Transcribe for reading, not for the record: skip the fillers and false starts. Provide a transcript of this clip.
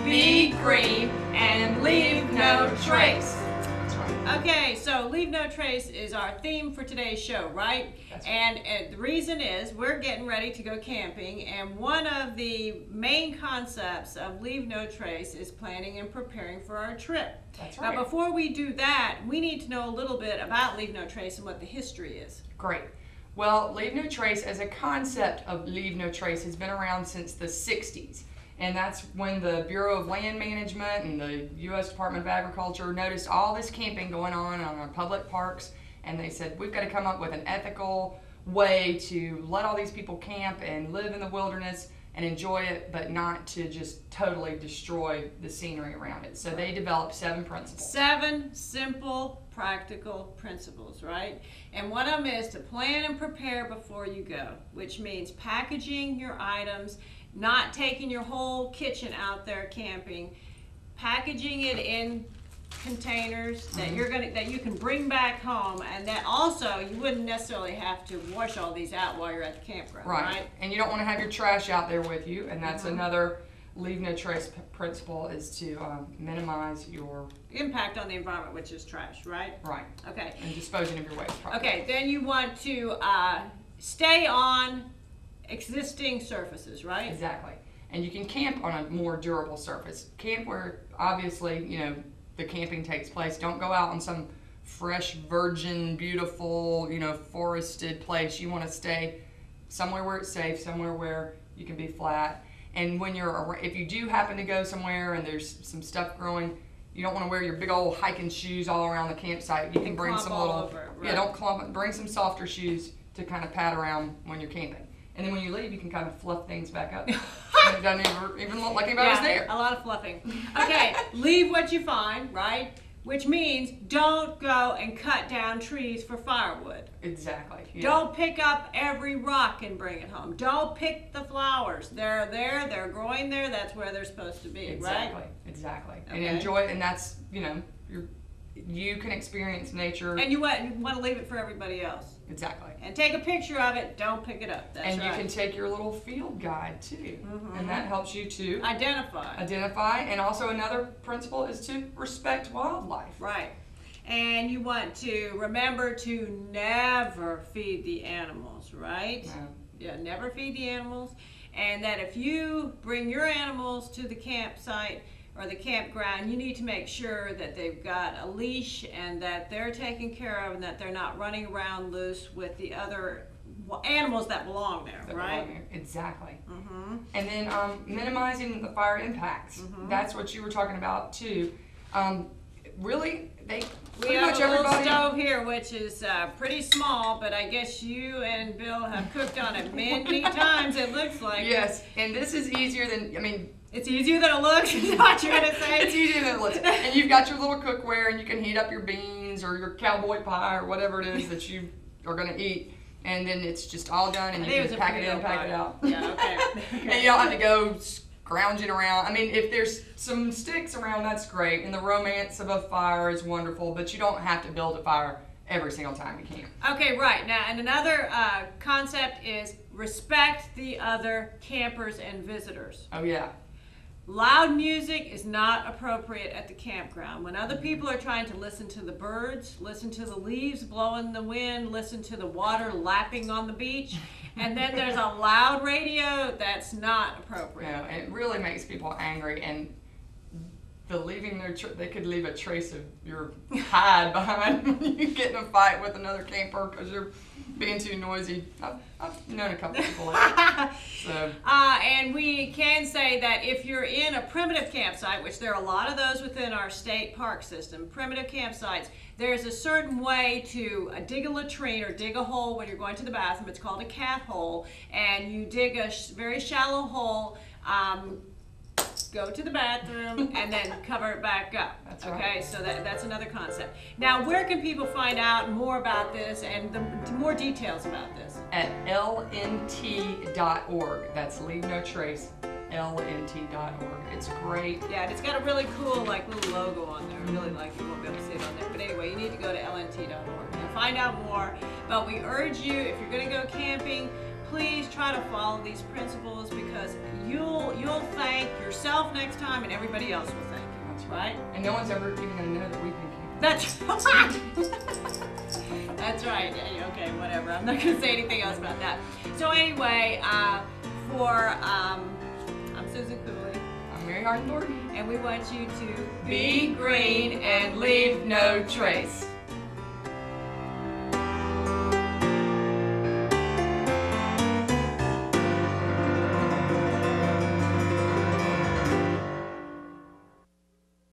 be green, and leave no trace. That's right. Okay, so leave no trace is our theme for today's show, right? That's right. And the reason is we're getting ready to go camping, and one of the main concepts of leave no trace is planning and preparing for our trip. That's right. Now, before we do that, we need to know a little bit about leave no trace and what the history is. Great. Well, leave no trace as a concept of leave no trace has been around since the 60s. And that's when the Bureau of Land Management and the U.S. Department of Agriculture noticed all this camping going on our public parks. And they said, we've got to come up with an ethical way to let all these people camp and live in the wilderness and enjoy it, but not to just totally destroy the scenery around it. So they developed 7 principles. 7 simple, practical principles, right? And one of them is to plan and prepare before you go, which means packaging your items, not taking your whole kitchen out there camping, packaging it in containers that you can bring back home, and that also you wouldn't necessarily have to wash all these out while you're at the campground, right? And you don't want to have your trash out there with you, and that's another leave no trace principle, is to minimize your impact on the environment, which is trash, right? Right. Okay. And disposing of your waste properly. Okay, then you want to stay on existing surfaces, right? Exactly. And you can camp on a more durable surface. Camp where obviously, you know, the camping takes place. Don't go out on some fresh, virgin, beautiful, you know, forested place. You want to stay somewhere where it's safe, somewhere where you can be flat. And when if you do happen to go somewhere and there's some stuff growing, you don't want to wear your big old hiking shoes all around the campsite. You can bring some little, don't clump. Bring some softer shoes to kind of pat around when you're camping. And then when you leave, you can kind of fluff things back up. And it doesn't even look like anybody was there. A lot of fluffing. Okay, leave what you find, right? Which means don't go and cut down trees for firewood. Exactly. Yeah. Don't pick up every rock and bring it home. Don't pick the flowers. They're there, they're growing there, that's where they're supposed to be, exactly. right? Exactly. Okay. And enjoy it, and that's, you know, you can experience nature. And you want to leave it for everybody else. Exactly. And take a picture of it, don't pick it up. That's and right. you can take your little field guide too. And that helps you to identify. And also another principle is to respect wildlife. Right. And you want to remember to never feed the animals, right? No. Yeah, never feed the animals. And that if you bring your animals to the campsite or the campground, you need to make sure that they've got a leash and that they're taken care of and that they're not running around loose with the other animals that belong there, right? Exactly. And then minimizing the fire impacts. That's what you were talking about too. Really, we have a little stove here, which is pretty small, but I guess you and Bill have cooked on it many times, it looks like. Yes, and this is easier than, I mean, it's easier than it looks, is what you're going to say. It's easier than it looks. And you've got your little cookware, and you can heat up your beans or your cowboy pie or whatever it is that you are going to eat. And then it's just all done, and you can pack it in, pack it out. Yeah, okay. And you don't have to go scrounging around. I mean, if there's some sticks around, that's great. And the romance of a fire is wonderful, but you don't have to build a fire every single time you can. Okay, right. Now, and another concept is respect the other campers and visitors. Oh, yeah. Loud music is not appropriate at the campground. When other people are trying to listen to the birds, listen to the leaves blowing in the wind, listen to the water lapping on the beach, and then there's a loud radio, that's not appropriate. No, and it really makes people angry, and they could leave a trace of your hide behind when you get in a fight with another camper because you're being too noisy. I've known a couple people like that. So. And we can say that if you're in a primitive campsite, which there are a lot of those within our state park system, primitive campsites, there's a certain way to dig a latrine or dig a hole when you're going to the bathroom. It's called a cat hole, and you dig a very shallow hole, go to the bathroom, and then cover it back up. That's okay, right. so that's another concept. Now, where can people find out more about this and more details about this? At lnt.org. That's Leave No Trace, lnt.org. It's great. Yeah, and it's got a really cool little logo on there. I really like it. You won't be able to see it on there. But anyway, you need to go to lnt.org and find out more. But we urge you, if you're going to go camping, please try to follow these principles, because you'll thank yourself next time, and everybody else will thank you. That's Right? And no one's ever even gonna know that we've been camping. That's right. That's right. Okay, whatever. I'm not gonna say anything else about that. So anyway, I'm Susan Cooley, I'm Mary Harden Thornton. and we want you to Be green and leave no trace.